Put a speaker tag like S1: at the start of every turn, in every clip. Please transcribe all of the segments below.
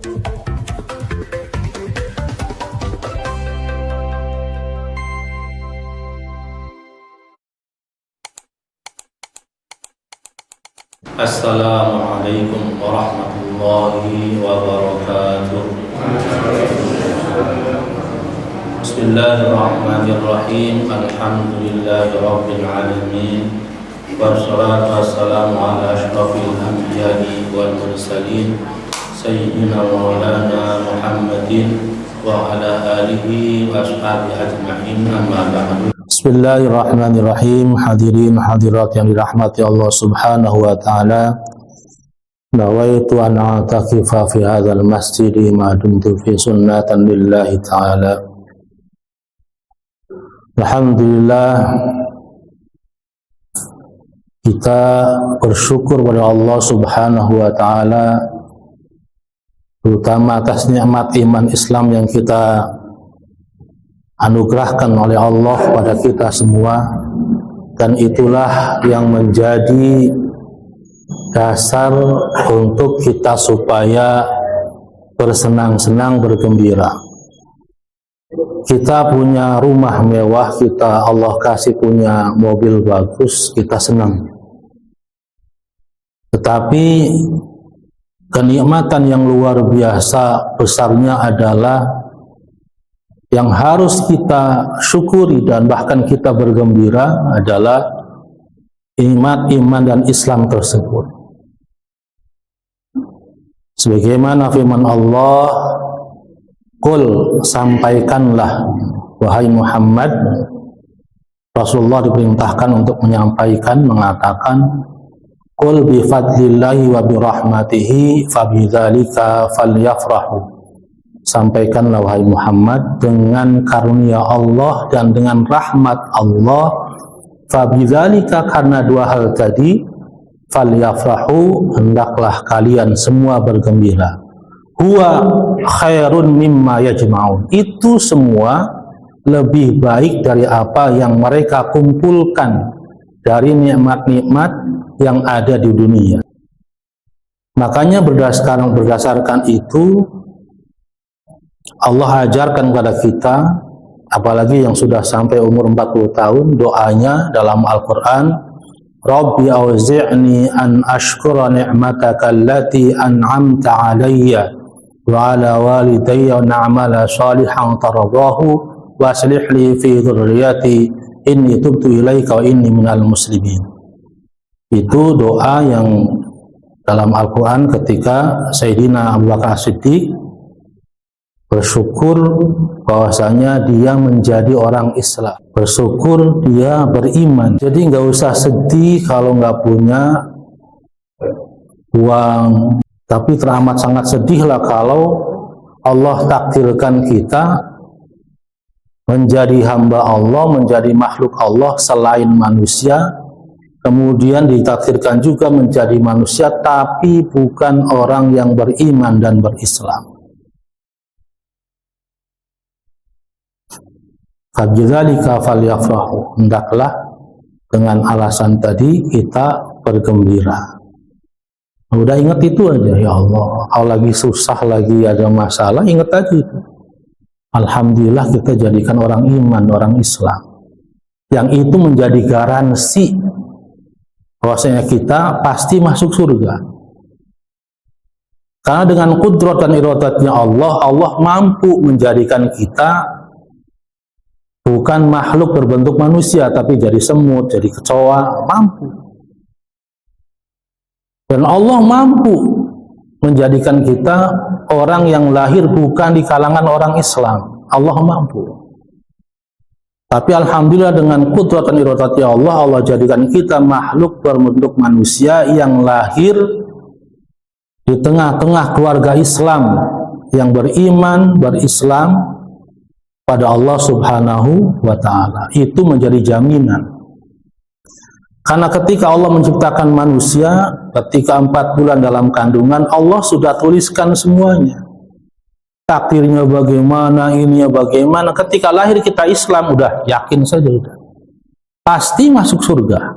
S1: Assalamualaikum warahmatullahi wabarakatuh. Bismillahirrahmanirrahim. Alhamdulillahi rabbil alamin. Wassalatu wassalamu ala asyrafil anbiya'i wal mursalin sayyidina maulana Muhammadin wa ala alihi wa ashabihi ajma'in, amma ba'du. Bismillahirrahmanirrahim. Hadirin hadirat yang dirahmati Allah Subhanahu wa taala. Nawaitu an a'takifa fi hadzal masjid ma dumtu fi sunnatan lillahi taala. Alhamdulillah, kita bersyukur kepada Allah Subhanahu wa taala, terutama atas nikmat iman Islam yang kita anugerahkan oleh Allah pada kita semua, dan itulah yang menjadi dasar untuk kita supaya bersenang-senang, bergembira. Kita punya rumah mewah, Allah kasih punya mobil bagus, kita senang. Tetapi kenikmatan yang luar biasa besarnya adalah yang harus kita syukuri dan bahkan kita bergembira adalah nikmat iman dan Islam tersebut. Sebagaimana firman Allah, "Qul," sampaikanlah wahai Muhammad. Rasulullah diperintahkan untuk menyampaikan, mengatakan, "Qul bi fadlillahi wa bi rahmatihi fabidzalika falyafrahu." Sampaikanlah wahai Muhammad, dengan karunia Allah dan dengan rahmat Allah, fabidzalika, karena dua hal tadi, falyafrahu, hendaklah kalian semua bergembira. Huwa khairun mimma yajma'un, itu semua lebih baik dari apa yang mereka kumpulkan dari nikmat-nikmat yang ada di dunia. Makanya berdasarkan itu Allah ajarkan kepada kita, apalagi yang sudah sampai umur 40 tahun, doanya dalam Al-Quran, Rabbi auzi'ni an ashkura ni'mataka allati an'amta alayya wa ala walidayya wa na'mala salihan taradahu wa aslih li fi dhurriyyati inni tubtu ilaika wa inni minal muslimin. Itu doa yang dalam Al-Quran ketika Sayyidina Abu Bakar Siddiq bersyukur bahwasanya dia menjadi orang Islam, bersyukur dia beriman. Jadi nggak usah sedih kalau nggak punya uang, tapi teramat sangat sedihlah kalau Allah takdirkan kita menjadi hamba Allah, menjadi makhluk Allah selain manusia, kemudian ditakdirkan juga menjadi manusia tapi bukan orang yang beriman dan berislam. Fabidzalika falyafrahu, hendaklah dengan alasan tadi kita bergembira. Udah ingat itu aja, ya Allah, kalau lagi susah, lagi ada masalah, ingat aja itu. Alhamdulillah kita jadikan orang iman, orang Islam, yang itu menjadi garansi bahwasanya kita pasti masuk surga. Karena dengan qudrat dan iradatnya Allah, Allah mampu menjadikan kita bukan makhluk berbentuk manusia, tapi jadi semut, jadi kecoa, mampu. Dan Allah mampu menjadikan kita orang yang lahir bukan di kalangan orang Islam. Allah mampu. Tapi alhamdulillah dengan qudrat dan iradatnya Allah, Allah jadikan kita makhluk berbentuk manusia yang lahir di tengah-tengah keluarga Islam yang beriman, berislam pada Allah Subhanahu wa ta'ala. Itu menjadi jaminan. Karena ketika Allah menciptakan manusia, ketika 4 bulan dalam kandungan, Allah sudah tuliskan semuanya. Takdirnya bagaimana, ininya bagaimana. Ketika lahir kita Islam, udah yakin saja, udah pasti masuk surga.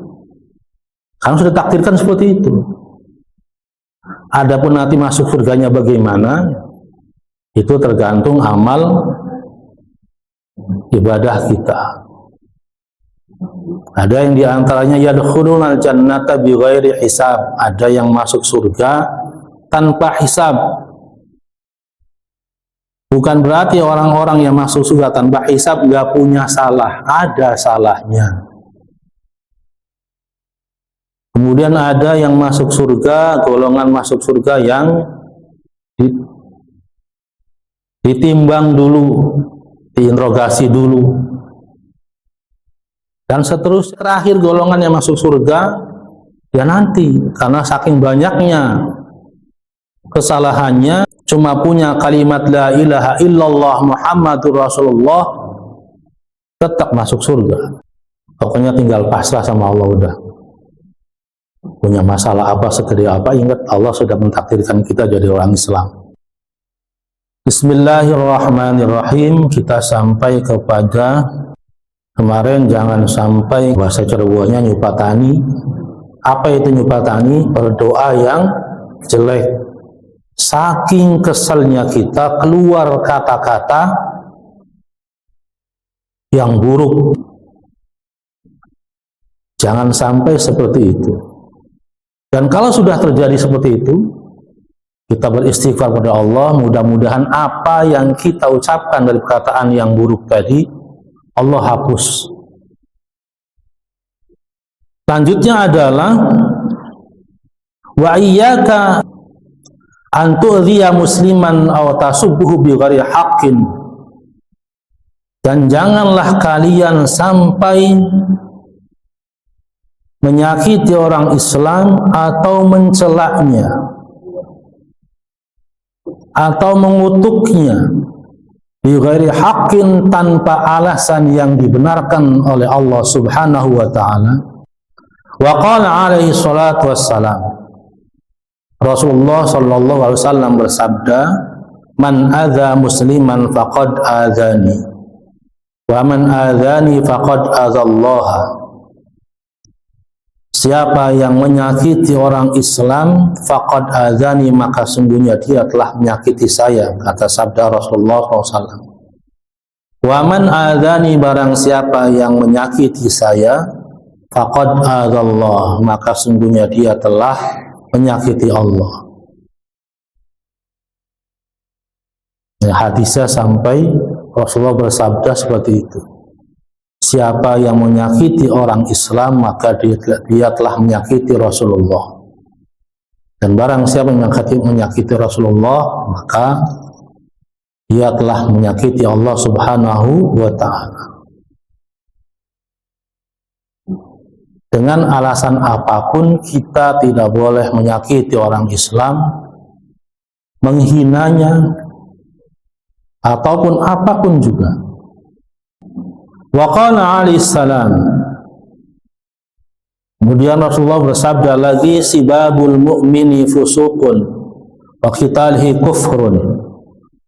S1: Karena sudah takdirkan seperti itu. Adapun nanti masuk surganya bagaimana, Itu tergantung amal ibadah kita. Ada yang diantaranya yadkhulunal jannata bighairi hisab, ada yang masuk surga tanpa hisab. Bukan berarti orang-orang yang masuk surga tanpa hisab nggak punya salah, ada salahnya. Kemudian ada yang masuk surga, golongan masuk surga yang ditimbang dulu, diinterogasi dulu, dan seterusnya. Terakhir golongan yang masuk surga ya nanti, karena saking banyaknya kesalahannya, cuma punya kalimat la ilaha illallah Muhammadur Rasulullah, tetap masuk surga. Pokoknya tinggal pasrah sama Allah udah. Punya masalah apa, segede apa, ingat Allah sudah mentakdirkan kita jadi orang Islam. Bismillahirrahmanirrahim. Kita sampai kepada kemarin, jangan sampai bahasa Cirebonnya nyupatani. Apa itu nyupatani? Berdoa yang jelek. Saking keselnya kita keluar kata-kata yang buruk. Jangan sampai seperti itu. Dan kalau sudah terjadi seperti itu, kita beristighfar kepada Allah. Mudah-mudahan apa yang kita ucapkan dari perkataan yang buruk tadi Allah hapus. Selanjutnya adalah wa iyyaka an tu'dhiya musliman aw tasubbuhu bighairi haqqin, dan janganlah kalian sampai menyakiti orang Islam atau mencelaknya atau mengutuknya bighairi haqqin, tanpa alasan yang dibenarkan oleh Allah Subhanahu wa ta'ala. Wa qala alaihi salatu wassalam, Rasulullah sallallahu alaihi wasallam bersabda, man adza musliman faqad adzani wa man adzani faqad adzallaha. Siapa yang menyakiti orang Islam, faqad adzani, maka sungguhnya dia telah menyakiti saya, kata sabda Rasulullah SAW. Wa man adzani, barang siapa yang menyakiti saya, faqad adzallah, maka sungguhnya dia telah menyakiti Allah. Hadisnya sampai Rasulullah bersabda seperti itu. Siapa yang menyakiti orang Islam, maka dia telah menyakiti Rasulullah. Dan barang siapa yang menyakiti Rasulullah, maka dia telah menyakiti Allah Subhanahu wa ta'ala. Dengan alasan apapun kita tidak boleh menyakiti orang Islam, menghinanya, ataupun apapun juga. Wa qala alaihi salam, kemudian Rasulullah bersabda lagi, sibabul mu'mini fusuqun wa qitaluhu kufrun.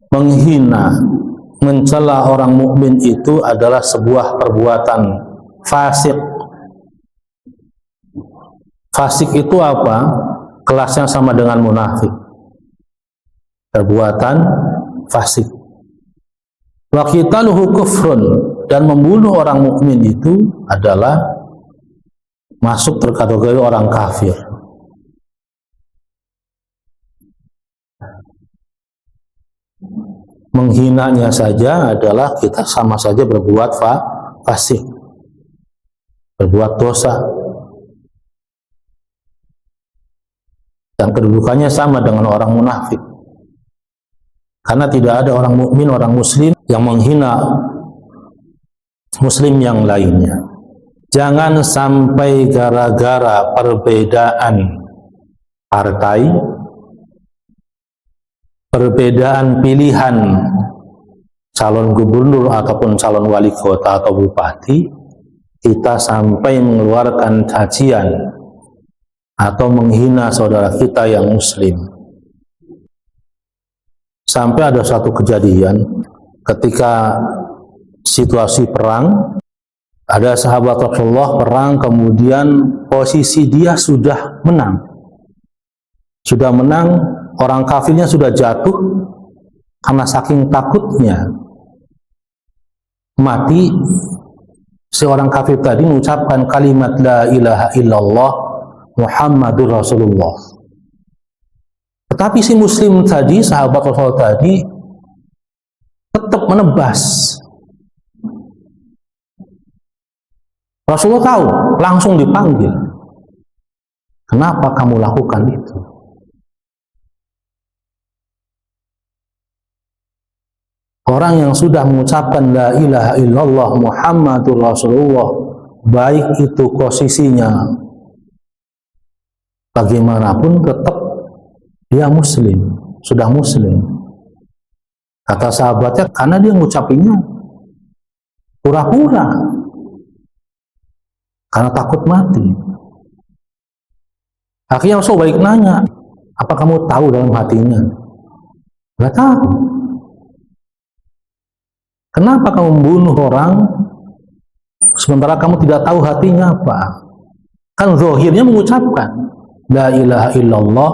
S1: Menghina, mencela orang mukmin itu adalah sebuah perbuatan fasik. Fasik itu apa? Kelasnya sama dengan munafik. Perbuatan fasik. Wa qitaluhu kufrun, dan membunuh orang mukmin itu adalah masuk terkategori orang kafir. Menghinanya saja adalah kita sama saja berbuat fasik, berbuat dosa, dan kedudukannya sama dengan orang munafik. Karena tidak ada orang mukmin, orang muslim yang menghina muslim yang lainnya. Jangan sampai gara-gara perbedaan partai, perbedaan pilihan calon gubernur ataupun calon wali kota atau bupati, kita sampai mengeluarkan cacian atau menghina saudara kita yang muslim. Sampai ada satu kejadian ketika situasi perang, ada sahabat Rasulullah perang, kemudian posisi dia sudah menang, orang kafirnya sudah jatuh, karena saking takutnya mati, seorang kafir tadi mengucapkan kalimat la ilaha illallah Muhammadur Rasulullah. Tetapi si muslim tadi, sahabat Rasul tadi, tetap menebas. Rasulullah tahu, langsung dipanggil. Kenapa kamu lakukan itu? Orang yang sudah mengucapkan la ilaha illallah Muhammadur Rasulullah, baik itu posisinya bagaimanapun, tetap dia muslim, sudah muslim. Kata sahabatnya, karena dia mengucapinya pura-pura, karena takut mati. Akhirnya Rasul balik nanya, apa kamu tahu dalam hatinya? Nggak tahu. Kenapa kamu membunuh orang sementara kamu tidak tahu hatinya apa? Kan zahirnya mengucapkan la ilaha illallah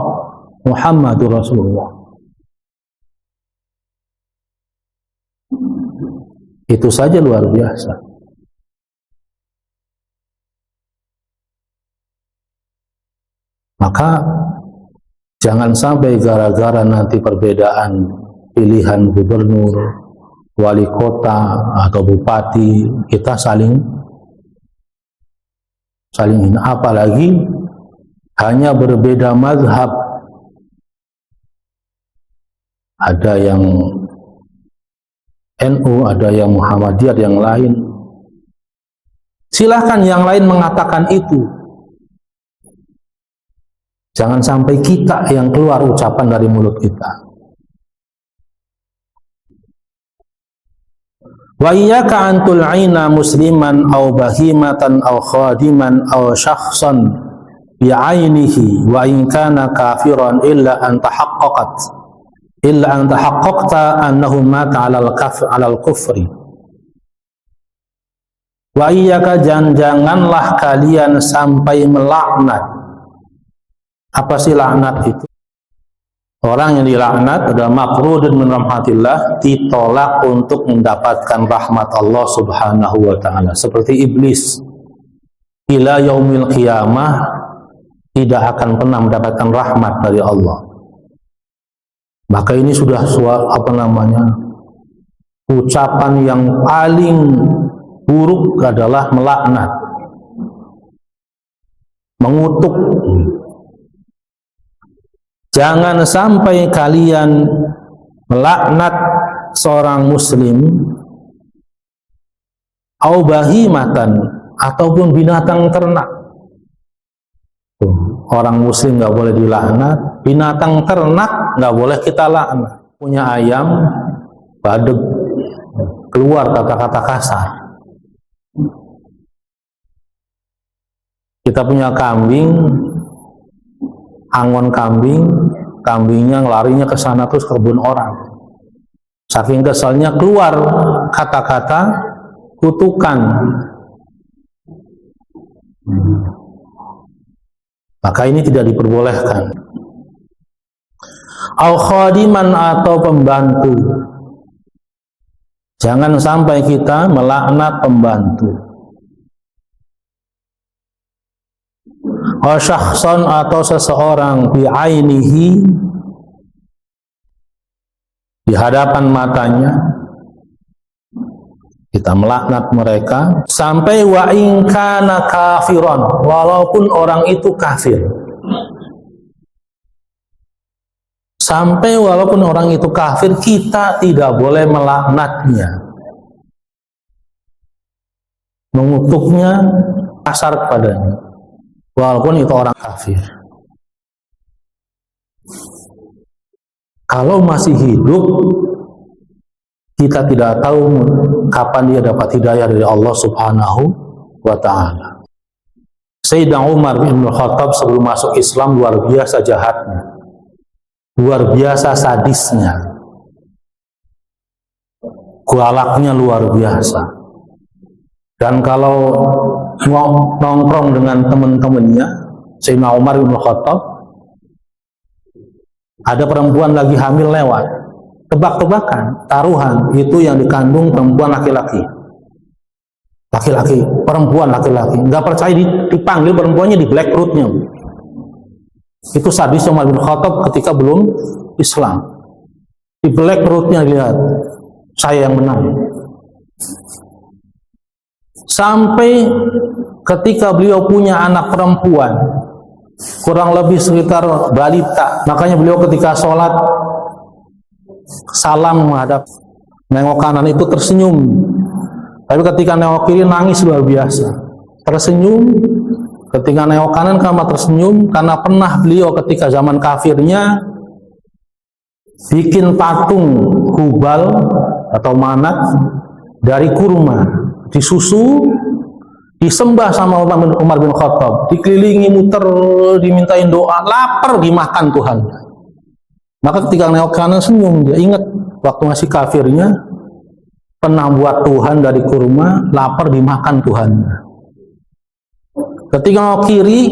S1: Muhammadur Rasulullah. Itu saja luar biasa. Maka jangan sampai gara-gara nanti perbedaan pilihan gubernur, wali kota atau bupati, kita saling hina. Apalagi hanya berbeda mazhab, ada yang NU, ada yang Muhammadiyah, yang lain. Silahkan yang lain mengatakan itu, jangan sampai kita yang keluar ucapan dari mulut kita. Wa iyyaka an tul'ina musliman aw bahimatan aw khadiman aw syakhsan bi'ainihi wa in kana kafiran illa an tahaqqaqta annahu mata 'alal kufri. Wa iyyaka, janganlah kalian sampai melaknat. Apa sih laknat itu? Orang yang dilaknat adalah maqrudun min rahmatillah, ditolak untuk mendapatkan rahmat Allah Subhanahu wa taala. Seperti iblis, ila yaumil qiyamah tidak akan pernah mendapatkan rahmat dari Allah. Maka ini sudah ucapan yang paling buruk adalah melaknat, mengutuk. Jangan sampai kalian melaknat seorang muslim au bahimatan, ataupun binatang ternak. Orang muslim nggak boleh dilaknat, binatang ternak nggak boleh kita laknat. Punya ayam, badeg, keluar kata-kata kasar. Kita punya kambing, angon kambingnya larinya ke sana terus ke kebun orang. Saking kesalnya keluar kata-kata kutukan. Maka ini tidak diperbolehkan. Au khadiman, atau pembantu. Jangan sampai kita melaknat pembantu. Au syakhsan, atau seseorang bi'ainihi, di hadapan matanya kita melaknat mereka. Sampai wa in kana kafiran, walaupun orang itu kafir. Sampai walaupun orang itu kafir, kita tidak boleh melaknatnya, mengutuknya, kasar kepadanya, walaupun itu orang kafir. Kalau masih hidup, kita tidak tahu kapan dia dapat hidayah dari Allah Subhanahu wa ta'ala. Sayyidina Umar bin Khattab sebelum masuk Islam luar biasa jahatnya, luar biasa sadisnya, galaknya luar biasa. Dan kalau nongkrong dengan teman-temannya, Sayyidina Umar bin Khattab, ada perempuan lagi hamil lewat, tebak-tebakan, taruhan, itu yang dikandung perempuan laki-laki. Laki-laki, perempuan laki-laki. Nggak percaya dipanggil perempuannya di black rootnya. Itu sadis Umar bin Khattab ketika belum Islam. Di black rootnya lihat, saya yang menang. Sampai ketika beliau punya anak perempuan, kurang lebih sekitar balita, makanya beliau ketika sholat salam menghadap nengok kanan itu tersenyum, tapi ketika nengok kiri nangis luar biasa. Tersenyum, ketika nengok kanan karena tersenyum, karena pernah beliau ketika zaman kafirnya bikin patung Hubal atau Manat dari kurma, disusu, disembah sama Umar bin Khattab, dikelilingi muter, dimintain doa, lapar dimakan Tuhan. Maka ketika nengok kanan senyum, dia ingat waktu masih kafirnya pernah buat Tuhan dari kurma, lapar dimakan Tuhan. Ketika nengok kiri,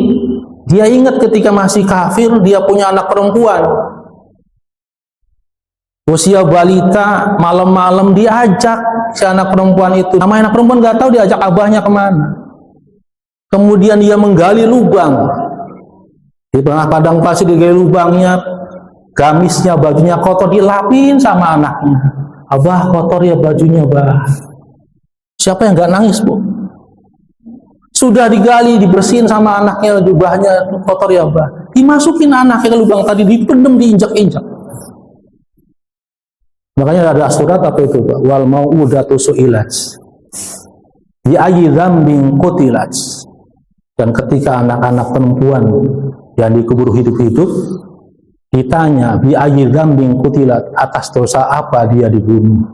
S1: dia ingat ketika masih kafir dia punya anak perempuan, usia balita, malam-malam diajak si anak perempuan itu. Nama anak perempuan nggak tahu diajak abahnya kemana. Kemudian dia menggali lubang di tengah padang pasir, digali lubangnya, gamisnya, bajunya kotor, dilapin sama anaknya. Abah kotor ya bajunya, bah. Siapa yang nggak nangis, Bu? Sudah digali, dibersihin sama anaknya, jubahnya kotor ya, bah. Dimasukin anaknya ke lubang tadi, dipendem, diinjak-injak. Makanya ada surat apa itu, Pak? Wal mau'udatu su'ilat bi ayyi dzambin qutilat. Dan ketika anak-anak perempuan yang dikubur hidup-hidup ditanya bi ayyi dzambin qutilat, atas dosa apa dia dibunuh.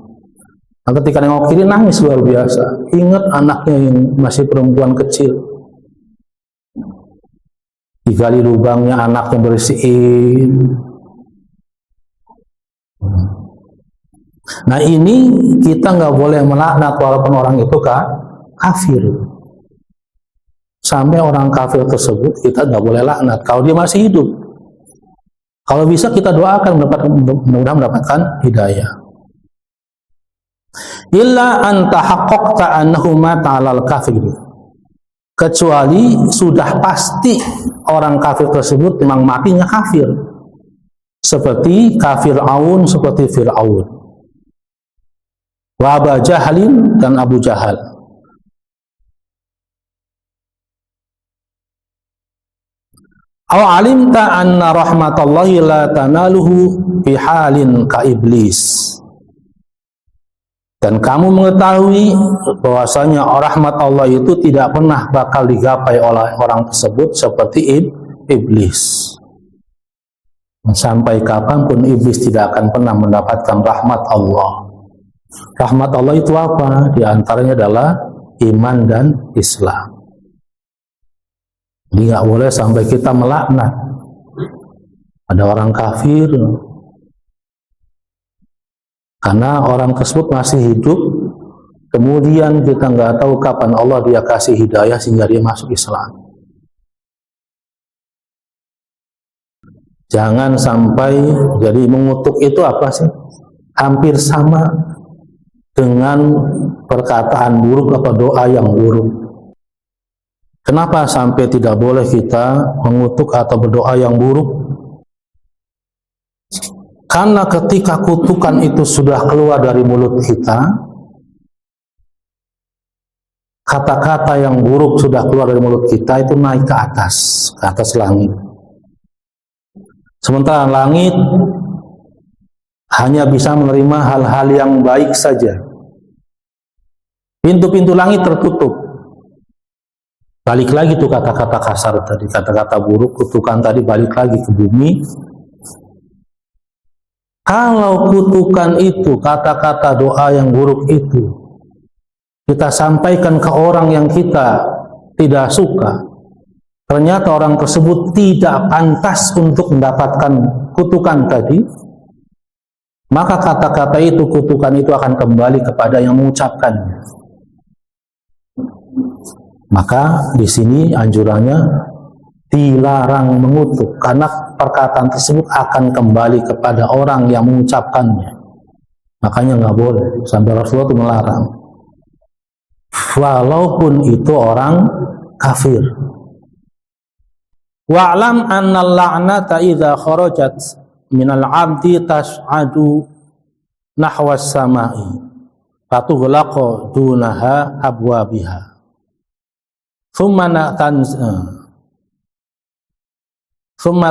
S1: Nah, ketika nengok kiri nangis luar biasa, ingat anaknya yang masih perempuan kecil, digali lubangnya, anaknya bersihin. Nah ini kita nggak boleh melaknat walaupun orang itu kafir. Sampai orang kafir tersebut kita nggak boleh laknat kalau dia masih hidup. Kalau bisa kita doakan mudah-mudahan mendapatkan hidayah. Illa an tahaqqaqta annahu mata 'alal kafir. Kecuali sudah pasti orang kafir tersebut memang matinya kafir. Seperti kafir Aun, seperti Fir'aun. Wa Abu Jahalin dan Abu Jahal. Aw alimta anna rahmatallahi la tanaluhu fi halin ka iblis. Dan kamu mengetahui bahwasanya rahmat Allah itu tidak pernah bakal digapai oleh orang tersebut seperti iblis. Sampai kapanpun iblis tidak akan pernah mendapatkan rahmat Allah. Rahmat Allah itu apa? Di antaranya adalah iman dan Islam. Jadi nggak boleh sampai kita melaknat. Ada orang kafir, karena orang tersebut masih hidup, kemudian kita nggak tahu kapan Allah dia kasih hidayah sehingga dia masuk Islam. Jangan sampai, jadi mengutuk itu apa sih? Hampir sama dengan perkataan buruk atau doa yang buruk. Kenapa sampai tidak boleh kita mengutuk atau berdoa yang buruk? Karena ketika kutukan itu sudah keluar dari mulut kita, kata-kata yang buruk sudah keluar dari mulut kita itu naik ke atas langit. Sementara langit hanya bisa menerima hal-hal yang baik saja. Pintu-pintu langit tertutup. Balik lagi tuh kata-kata kasar tadi, kata-kata buruk, kutukan tadi balik lagi ke bumi. Kalau kutukan itu, kata-kata doa yang buruk itu, kita sampaikan ke orang yang kita tidak suka, ternyata orang tersebut tidak pantas untuk mendapatkan kutukan tadi, maka kata-kata itu, kutukan itu akan kembali kepada yang mengucapkannya. Maka di sini anjurannya dilarang mengutuk, karena perkataan tersebut akan kembali kepada orang yang mengucapkannya. Makanya nggak boleh, sampai Rasulullah itu melarang. Walaupun itu orang kafir. Wa'lam anna al-la'nata idza kharajat minal 'abdi tas'adu nahwa as-sama'i fatughlaqu dunaha abwabiha. Thumma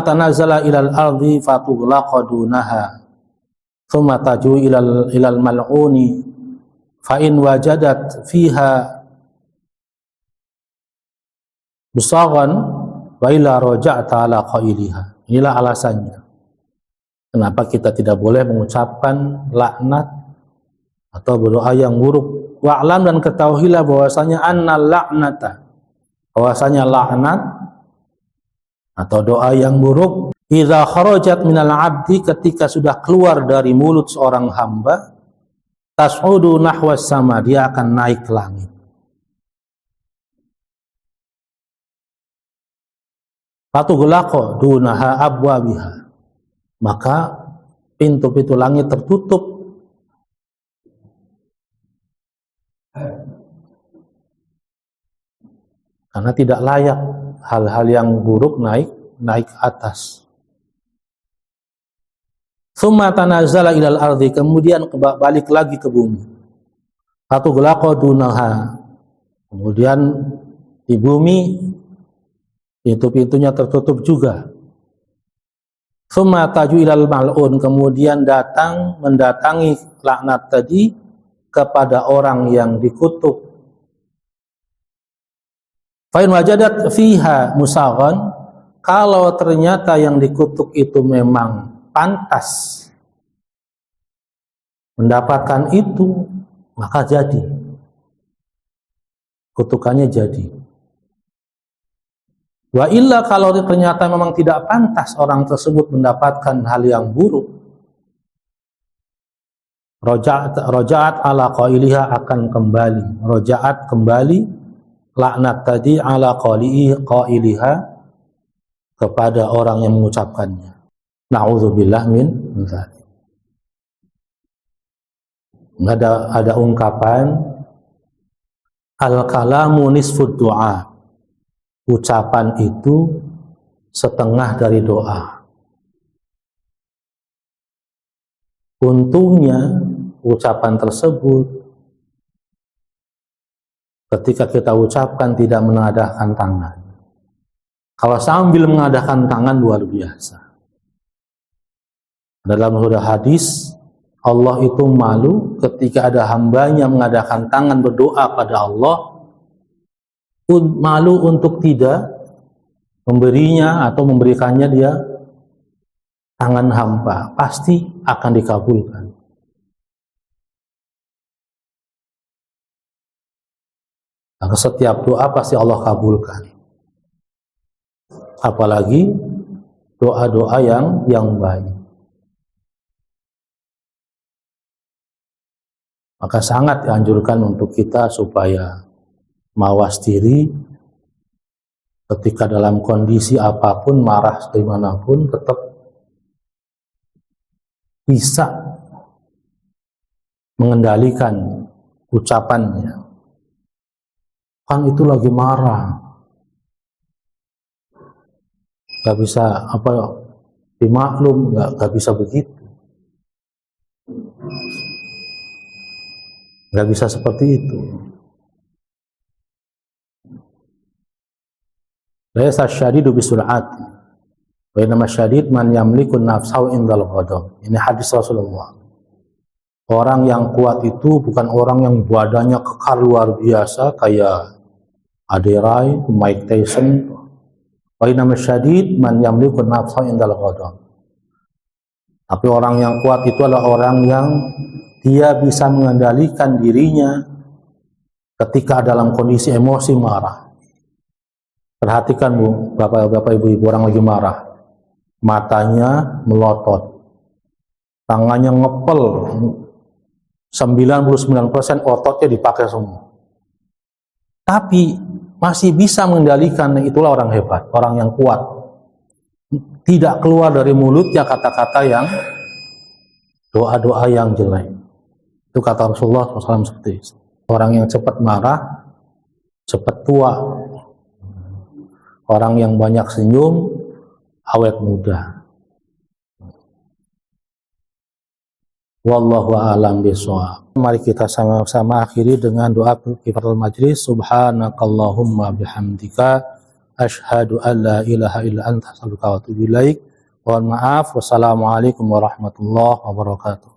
S1: tanazala ilal ardi fatughlaqu dunaha. Thumma taju ilal mal'uni fa in wajadat fiha busaghan wa illa raja'ta ala qailiha. Inilah alasannya kenapa kita tidak boleh mengucapkan laknat atau berdoa yang buruk. Wa'lam, dan ketahuilah bahwasanya annal la'nata, bahwasanya laknat atau doa yang buruk, idza kharajat minal 'abdi, ketika sudah keluar dari mulut seorang hamba, tas'udu nahwas sama, dia akan naik ke langit. Fatughlaqu dunaha abwabiha, maka pintu-pintu langit tertutup. Karena tidak layak hal-hal yang buruk naik ke atas. Tsumma tanazala ilal ardi, kemudian balik lagi ke bumi. Fatughlaqu dunaha, kemudian di bumi pintu-pintunya tertutup juga. Tsumma taju ilal mal'un, kemudian mendatangi laknat tadi kepada orang yang dikutuk. Fa in wajadat fiha musaghan, kalau ternyata yang dikutuk itu memang pantas mendapatkan itu, maka jadi kutukannya jadi. Wa illa, kalau ternyata memang tidak pantas orang tersebut mendapatkan hal yang buruk, rojaat ala qailiha, akan kembali, rojaat kembali laknat tadi ala qailiha kepada orang yang mengucapkannya. Na'udzubillah min dzalik. Ada ungkapan al-kalamu nisfud du'a, ucapan itu setengah dari doa. Untungnya ucapan tersebut ketika kita ucapkan tidak mengadahkan tangan. Kalau sambil mengadahkan tangan luar biasa. Dalam surah hadis, Allah itu malu ketika ada hambanya mengadakan tangan berdoa pada Allah, malu untuk tidak memberinya atau memberikannya dia tangan hamba, pasti akan dikabulkan. Maka setiap doa pasti Allah kabulkan. Apalagi doa-doa yang baik. Maka sangat dianjurkan untuk kita supaya mawas diri ketika dalam kondisi apapun, marah dimanapun, tetap bisa mengendalikan ucapannya. Kan itu lagi marah, gak bisa dimaklum, gak bisa begitu, gak bisa seperti itu. Laisa syadidu bisur'ati wa innama syadid man yamliku nafsahu indal ghadab. Ini hadis Rasulullah. Orang yang kuat itu bukan orang yang badannya kekar luar biasa kayak Aderai, Mike Tyson. Wa innama syadid man yamliku nafsahu indal ghadab. Tapi orang yang kuat itu adalah orang yang dia bisa mengendalikan dirinya ketika dalam kondisi emosi marah. Perhatikan Bu, bapak-bapak, ibu-ibu, orang lagi marah, matanya melotot, tangannya ngepel, 99% ototnya dipakai semua. Tapi masih bisa mengendalikan, itulah orang hebat, orang yang kuat. Tidak keluar dari mulutnya kata-kata yang doa-doa yang jelek. Itu kata Rasulullah SAW seperti itu. Orang yang cepat marah, cepat tua. Orang yang banyak senyum, awet muda. Wallahu a'lam bishawab. Mari kita sama-sama akhiri dengan doa kifaratul majlis. Subhanakallahumma bihamdika asyhadu an la ilaha illa anta astaghfiruka wa atubu ilaik. Mohon maaf. Wassalamualaikum warahmatullahi wabarakatuh.